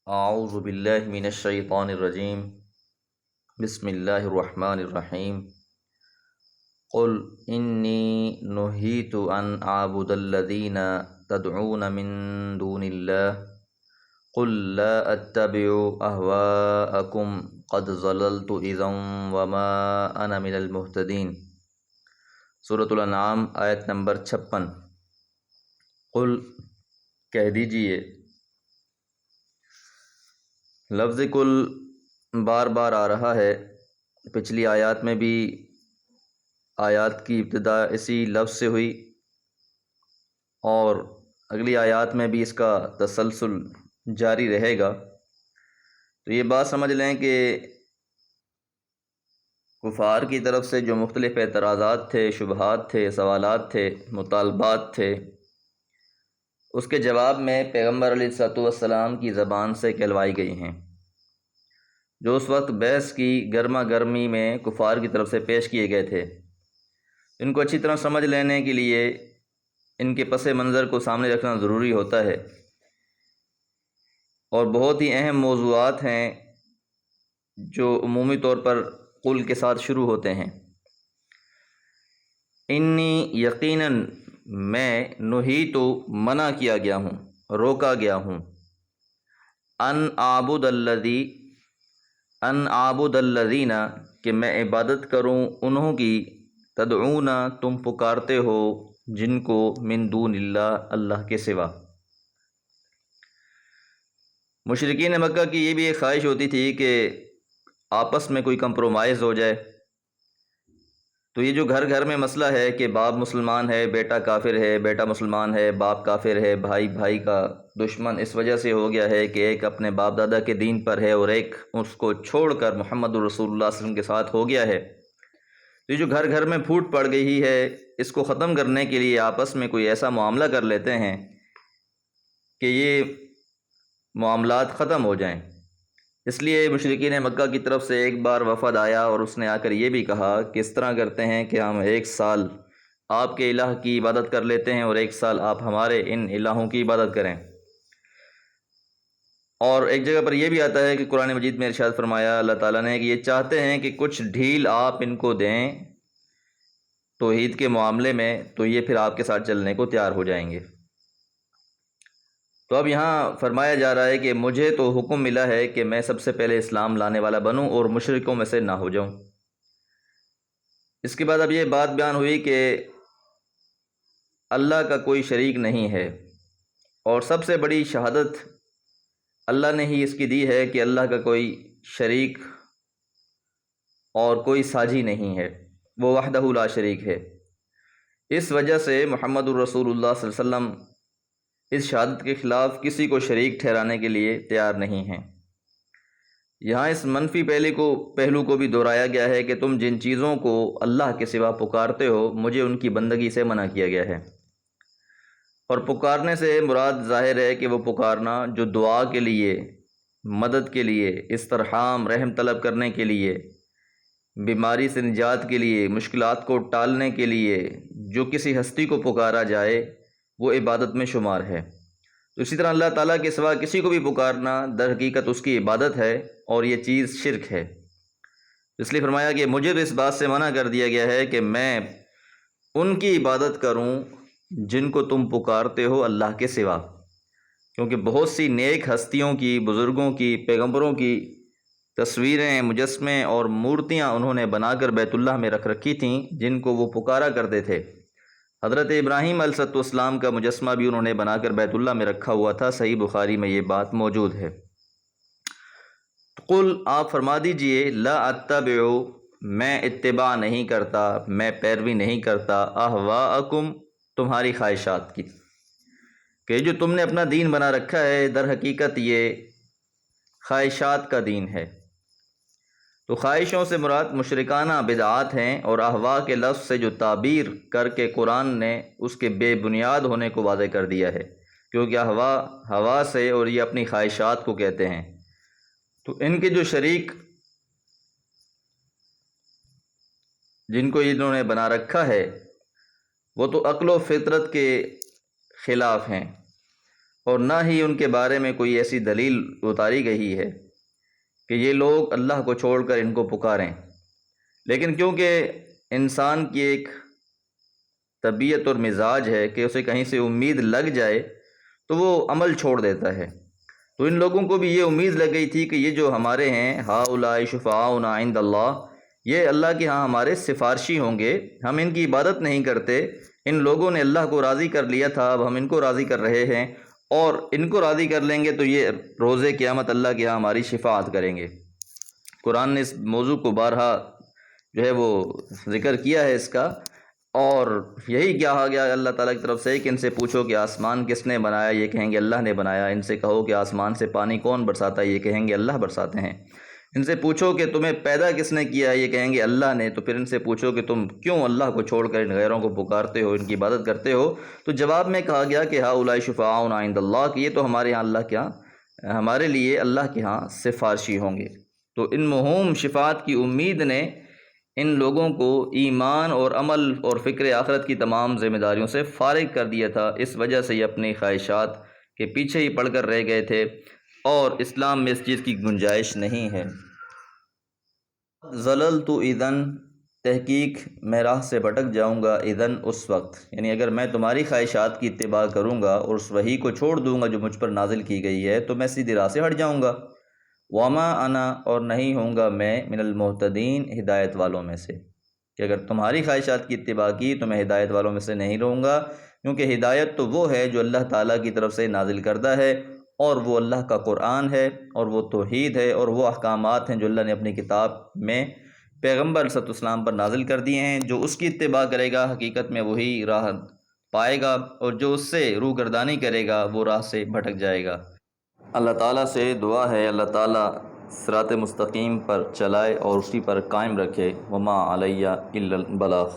اعوذ باللہ من الشیطان الرجیم بسم اللہ الرحمن الرحیم قل انی نہیت ان اعبد الذین تدعون من دون اللہ قل لا اتبع اہواءکم قد ضللت اذا وما انا من المہتدین۔ سورۃ الانعام آیت نمبر 56۔ قل کہہ دیجئے، لفظ کل بار بار آ رہا ہے۔ پچھلی آیات میں بھی آیات کی ابتدا اسی لفظ سے ہوئی، اور اگلی آیات میں بھی اس کا تسلسل جاری رہے گا۔ تو یہ بات سمجھ لیں کہ کفار کی طرف سے جو مختلف اعتراضات تھے، شبہات تھے، سوالات تھے، مطالبات تھے، اس کے جواب میں پیغمبر علیہ الصلوۃ والسلام کی زبان سے کہلوائی گئی ہیں، جو اس وقت بحث کی گرما گرمی میں کفار کی طرف سے پیش کیے گئے تھے۔ ان کو اچھی طرح سمجھ لینے کے لیے ان کے پس منظر کو سامنے رکھنا ضروری ہوتا ہے، اور بہت ہی اہم موضوعات ہیں جو عمومی طور پر قل کے ساتھ شروع ہوتے ہیں۔ انی یقیناً میں، نہی تو منع کیا گیا ہوں، روکا گیا ہوں، ان اعبد الذین کہ میں عبادت کروں انہوں کی، تدعون تم پکارتے ہو، جن کو، من دون اللہ اللہ کے سوا۔ مشرکین مکہ کی یہ بھی ایک خواہش ہوتی تھی کہ آپس میں کوئی کمپرومائز ہو جائے۔ تو یہ جو گھر گھر میں مسئلہ ہے کہ باپ مسلمان ہے، بیٹا کافر ہے، بیٹا مسلمان ہے، باپ کافر ہے، بھائی بھائی کا دشمن اس وجہ سے ہو گیا ہے کہ ایک اپنے باپ دادا کے دین پر ہے اور ایک اس کو چھوڑ کر محمد الرسول اللہ صلی اللہ علیہ وسلم کے ساتھ ہو گیا ہے۔ تو یہ جو گھر گھر میں پھوٹ پڑ گئی ہے، اس کو ختم کرنے کے لیے آپس میں کوئی ایسا معاملہ کر لیتے ہیں کہ یہ معاملات ختم ہو جائیں۔ اس لیے مشرکین مکہ کی طرف سے ایک بار وفد آیا اور اس نے آ کر یہ بھی کہا کہ اس طرح کرتے ہیں کہ ہم ایک سال آپ کے الہ کی عبادت کر لیتے ہیں اور ایک سال آپ ہمارے ان الہوں کی عبادت کریں۔ اور ایک جگہ پر یہ بھی آتا ہے کہ قرآن مجید میں ارشاد فرمایا اللہ تعالیٰ نے کہ یہ چاہتے ہیں کہ کچھ ڈھیل آپ ان کو دیں توحید کے معاملے میں، تو یہ پھر آپ کے ساتھ چلنے کو تیار ہو جائیں گے۔ تو اب یہاں فرمایا جا رہا ہے کہ مجھے تو حکم ملا ہے کہ میں سب سے پہلے اسلام لانے والا بنوں اور مشرکوں میں سے نہ ہو جاؤں۔ اس کے بعد اب یہ بات بیان ہوئی کہ اللہ کا کوئی شریک نہیں ہے، اور سب سے بڑی شہادت اللہ نے ہی اس کی دی ہے کہ اللہ کا کوئی شریک اور کوئی ساجی نہیں ہے، وہ وحدہ لا شریک ہے۔ اس وجہ سے محمد الرسول اللہ صلی اللہ علیہ وسلم اس شہادت کے خلاف کسی کو شریک ٹھہرانے کے لیے تیار نہیں ہیں۔ یہاں اس منفی پہلو کو بھی دہرایا گیا ہے کہ تم جن چیزوں کو اللہ کے سوا پکارتے ہو، مجھے ان کی بندگی سے منع کیا گیا ہے۔ اور پکارنے سے مراد ظاہر ہے کہ وہ پکارنا جو دعا کے لیے، مدد کے لیے، استرحام رحم طلب کرنے کے لیے، بیماری سے نجات کے لیے، مشکلات کو ٹالنے کے لیے جو کسی ہستی کو پکارا جائے وہ عبادت میں شمار ہے۔ تو اسی طرح اللہ تعالیٰ کے سوا کسی کو بھی پکارنا در حقیقت اس کی عبادت ہے، اور یہ چیز شرک ہے۔ اس لیے فرمایا کہ مجھے تو اس بات سے منع کر دیا گیا ہے کہ میں ان کی عبادت کروں جن کو تم پکارتے ہو اللہ کے سوا، کیونکہ بہت سی نیک ہستیوں کی، بزرگوں کی، پیغمبروں کی تصویریں، مجسمے اور مورتیاں انہوں نے بنا کر بیت اللہ میں رکھ رکھی تھیں، جن کو وہ پکارا کرتے تھے۔ حضرت ابراہیم علیہ السلام کا مجسمہ بھی انہوں نے بنا کر بیت اللہ میں رکھا ہوا تھا، صحیح بخاری میں یہ بات موجود ہے۔ قل آپ فرما دیجئے، لا اتبع میں اتباع نہیں کرتا، میں پیروی نہیں کرتا، اہواءکم تمہاری خواہشات کی، کہ جو تم نے اپنا دین بنا رکھا ہے در حقیقت یہ خواہشات کا دین ہے۔ تو خواہشوں سے مراد مشرکانہ بدعات ہیں، اور اہواء کے لفظ سے جو تعبیر کر کے قرآن نے اس کے بے بنیاد ہونے کو واضح کر دیا ہے، کیونکہ اہواء ہوا سے، اور یہ اپنی خواہشات کو کہتے ہیں۔ تو ان کے جو شریک جن کو انہوں نے بنا رکھا ہے وہ تو عقل و فطرت کے خلاف ہیں، اور نہ ہی ان کے بارے میں کوئی ایسی دلیل اتاری گئی ہے کہ یہ لوگ اللہ کو چھوڑ کر ان کو پکاریں، لیکن کیونکہ انسان کی ایک طبیعت اور مزاج ہے کہ اسے کہیں سے امید لگ جائے تو وہ عمل چھوڑ دیتا ہے، تو ان لوگوں کو بھی یہ امید لگ گئی تھی کہ یہ جو ہمارے ہیں ہؤلاء شفعاؤنا عند اللہ، یہ اللہ کے ہاں ہمارے سفارشی ہوں گے، ہم ان کی عبادت نہیں کرتے، ان لوگوں نے اللہ کو راضی کر لیا تھا، اب ہم ان کو راضی کر رہے ہیں، اور ان کو راضی کر لیں گے تو یہ روز قیامت اللہ کے ہاں ہماری شفاعت کریں گے۔ قرآن نے اس موضوع کو بارہا جو ہے وہ ذکر کیا ہے اس کا، اور یہی کہا گیا اللہ تعالیٰ کی طرف سے کہ ان سے پوچھو کہ آسمان کس نے بنایا، یہ کہیں گے اللہ نے بنایا۔ ان سے کہو کہ آسمان سے پانی کون برساتا ہے، یہ کہیں گے اللہ برساتے ہیں۔ ان سے پوچھو کہ تمہیں پیدا کس نے کیا ہے، یہ کہیں گے اللہ نے۔ تو پھر ان سے پوچھو کہ تم کیوں اللہ کو چھوڑ کر ان غیروں کو پکارتے ہو، ان کی عبادت کرتے ہو، تو جواب میں کہا گیا کہ ہؤلاء شفعاؤنا عند اللہ، کہ یہ تو ہمارے ہاں اللہ کے ہاں ہمارے لیے اللہ کے ہاں سفارشی ہوں گے۔ تو ان موہوم شفاعت کی امید نے ان لوگوں کو ایمان اور عمل اور فکر آخرت کی تمام ذمہ داریوں سے فارغ کر دیا تھا، اس وجہ سے یہ اپنی خواہشات کے پیچھے ہی پڑ کر رہ گئے تھے، اور اسلام میں اس چیز کی گنجائش نہیں ہے۔ ضللت اذن، تحقیق میں راہ سے بھٹک جاؤں گا، اذن اس وقت، یعنی اگر میں تمہاری خواہشات کی اتباع کروں گا اور اس وحی کو چھوڑ دوں گا جو مجھ پر نازل کی گئی ہے تو میں سیدھی راہ سے ہٹ جاؤں گا۔ وما انا، اور نہیں ہوں گا میں، من المہتدین، ہدایت والوں میں سے، کہ اگر تمہاری خواہشات کی اتباع کی تو میں ہدایت والوں میں سے نہیں رہوں گا، کیونکہ ہدایت تو وہ ہے جو اللہ تعالیٰ کی طرف سے نازل کردہ ہے، اور وہ اللہ کا قرآن ہے، اور وہ توحید ہے، اور وہ احکامات ہیں جو اللہ نے اپنی کتاب میں پیغمبر صلی اللہ علیہ وسلم پر نازل کر دیے ہیں۔ جو اس کی اتباع کرے گا حقیقت میں وہی راہ پائے گا، اور جو اس سے روگردانی کرے گا وہ راہ سے بھٹک جائے گا۔ اللہ تعالیٰ سے دعا ہے اللہ تعالیٰ صراط مستقیم پر چلائے اور اسی پر قائم رکھے۔ وما علیہ الا البلاغ۔